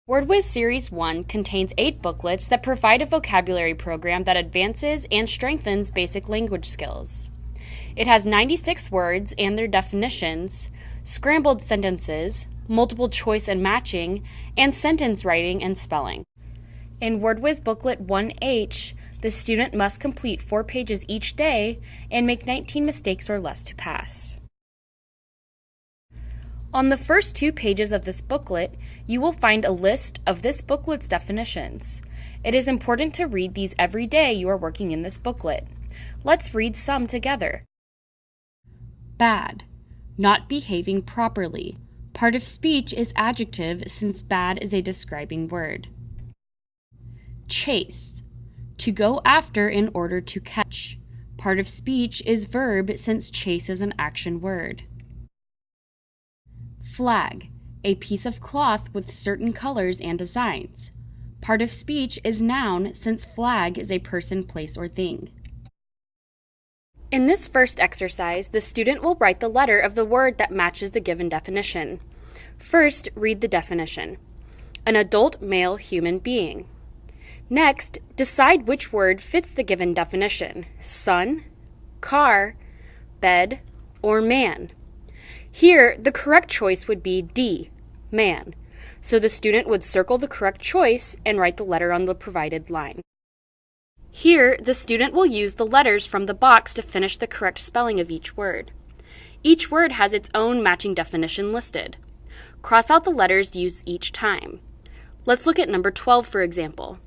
Whiz Series 1 contains 8 booklets that provide a vocabulary program that advances and strengthens basic language skills. It has 96 words and their definitions, scrambled sentences, multiple choice and matching, and sentence writing and spelling. In Whiz Booklet 1H, the student must complete 4 pages each day and make 19 mistakes or less to pass. On the first 2 pages of this booklet, you will find a list of this booklet's definitions. It is important to read these every day you are working in this booklet. Let's read some together. Bad. Not behaving properly. Part of speech is adjective since bad is a describing word. Chase. To go after in order to catch. Part of speech is verb since chase is an action word. Flag, a piece of cloth with certain colors and designs. Part of speech is noun since flag is a person, place, or thing. In this first exercise, the student will write the letter of the word that matches the given definition. First, read the definition. An adult male human being. Next, decide which word fits the given definition: sun, car, bed, or man. Here, the correct choice would be D, man. So the student would circle the correct choice and write the letter on the provided line. Here, the student will use the letters from the box to finish the correct spelling of each word. Each word has its own matching definition listed. Cross out the letters used each time. Let's look at number 12, for example.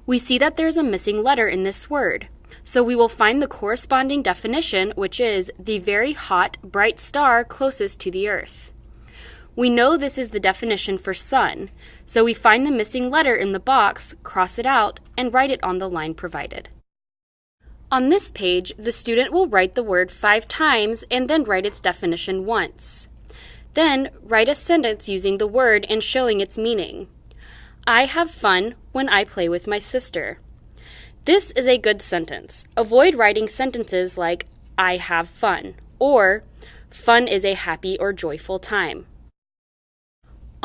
We see that there's a missing letter in this word. So we will find the corresponding definition, which is the very hot, bright star closest to the earth. We know this is the definition for sun, so we find the missing letter in the box, cross it out, and write it on the line provided. On this page, the student will write the word 5 times and then write its definition once. Then, write a sentence using the word and showing its meaning. I have fun when I play with my sister. This is a good sentence. Avoid writing sentences like, I have fun, or fun is a happy or joyful time.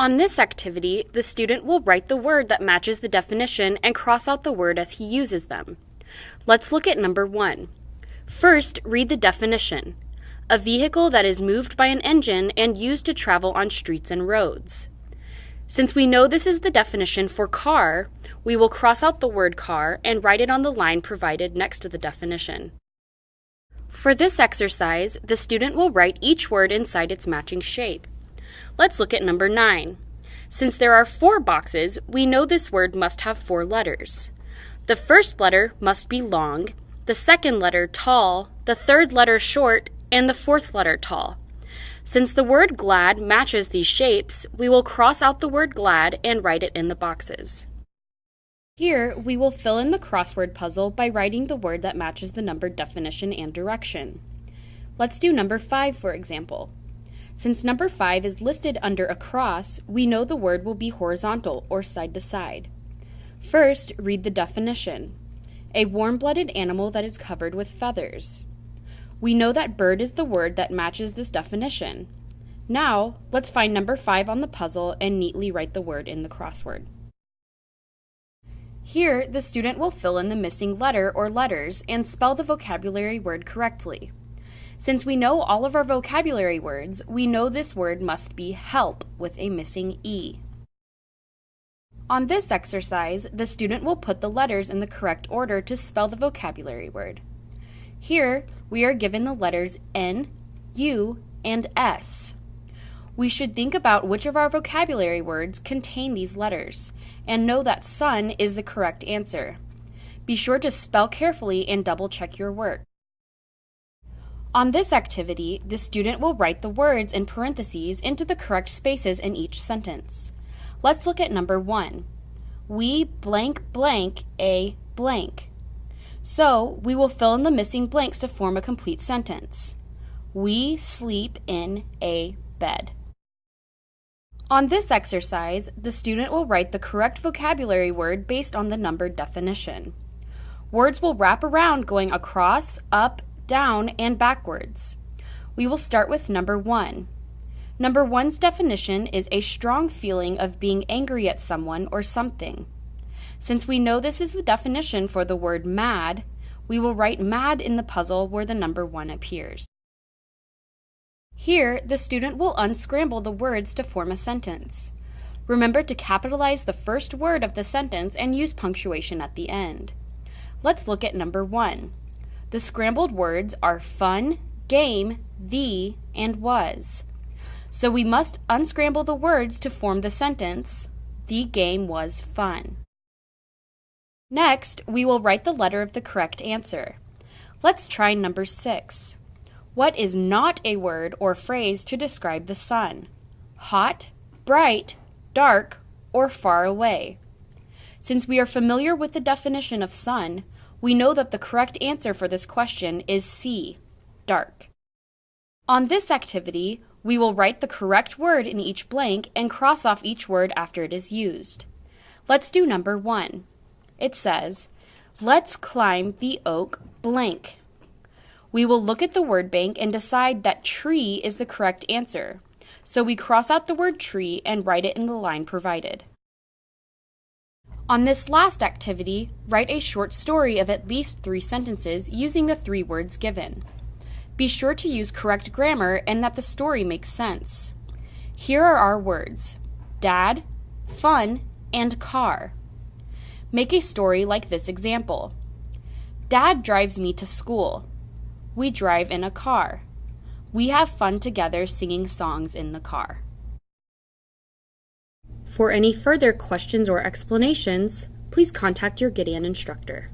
On this activity, the student will write the word that matches the definition and cross out the word as he uses them. Let's look at number 1. First, read the definition. A vehicle that is moved by an engine and used to travel on streets and roads. Since we know this is the definition for car, we will cross out the word car and write it on the line provided next to the definition. For this exercise, the student will write each word inside its matching shape. Let's look at number 9. Since there are 4 boxes, we know this word must have 4 letters. The first letter must be long, the second letter tall, the third letter short, and the fourth letter tall. Since the word glad matches these shapes, we will cross out the word glad and write it in the boxes. Here, we will fill in the crossword puzzle by writing the word that matches the numbered definition and direction. Let's do number 5, for example. Since number 5 is listed under a cross, we know the word will be horizontal or side to side. First, read the definition. A warm-blooded animal that is covered with feathers. We know that bird is the word that matches this definition. Now, let's find number 5 on the puzzle and neatly write the word in the crossword. Here, the student will fill in the missing letter or letters and spell the vocabulary word correctly. Since we know all of our vocabulary words, we know this word must be help with a missing E. On this exercise, the student will put the letters in the correct order to spell the vocabulary word. Here, we are given the letters N, U, and S. We should think about which of our vocabulary words contain these letters, and know that sun is the correct answer. Be sure to spell carefully and double-check your work. On this activity, the student will write the words in parentheses into the correct spaces in each sentence. Let's look at number 1. We blank blank a blank. So, we will fill in the missing blanks to form a complete sentence. We sleep in a bed. On this exercise, the student will write the correct vocabulary word based on the numbered definition. Words will wrap around going across, up, down, and backwards. We will start with number 1. Number 1's definition is a strong feeling of being angry at someone or something. Since we know this is the definition for the word mad, we will write mad in the puzzle where the number 1 appears. Here, the student will unscramble the words to form a sentence. Remember to capitalize the first word of the sentence and use punctuation at the end. Let's look at number 1. The scrambled words are fun, game, the, and was. So we must unscramble the words to form the sentence, the game was fun. Next, we will write the letter of the correct answer. Let's try number 6. What is not a word or phrase to describe the sun? Hot, bright, dark, or far away? Since we are familiar with the definition of sun, we know that the correct answer for this question is C, dark. On this activity, we will write the correct word in each blank and cross off each word after it is used. Let's do number 1. It says, let's climb the oak blank. We will look at the word bank and decide that tree is the correct answer. So we cross out the word tree and write it in the line provided. On this last activity, write a short story of at least 3 sentences using the 3 words given. Be sure to use correct grammar and that the story makes sense. Here are our words: dad, fun, and car. Make a story like this example. Dad drives me to school. We drive in a car. We have fun together singing songs in the car. For any further questions or explanations, please contact your Gideon instructor.